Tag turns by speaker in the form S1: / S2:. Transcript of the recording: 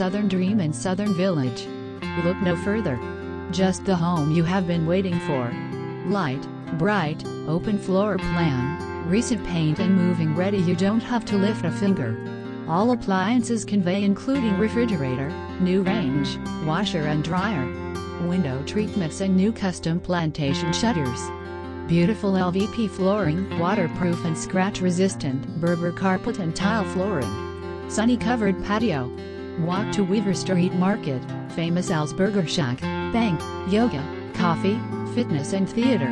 S1: Southern Dream in Southern Village. Look no further. Just the home you have been waiting for. Light, bright, open floor plan, recent paint and moving ready. You don't have to lift a finger. All appliances convey, including refrigerator, new range, washer and dryer, window treatments and new custom plantation shutters. Beautiful LVP flooring, waterproof and scratch resistant, Berber carpet and tile flooring. Sunny covered patio. Walk to Weaver Street Market, famous Al's Burger Shack, bank, yoga, coffee, fitness and theater.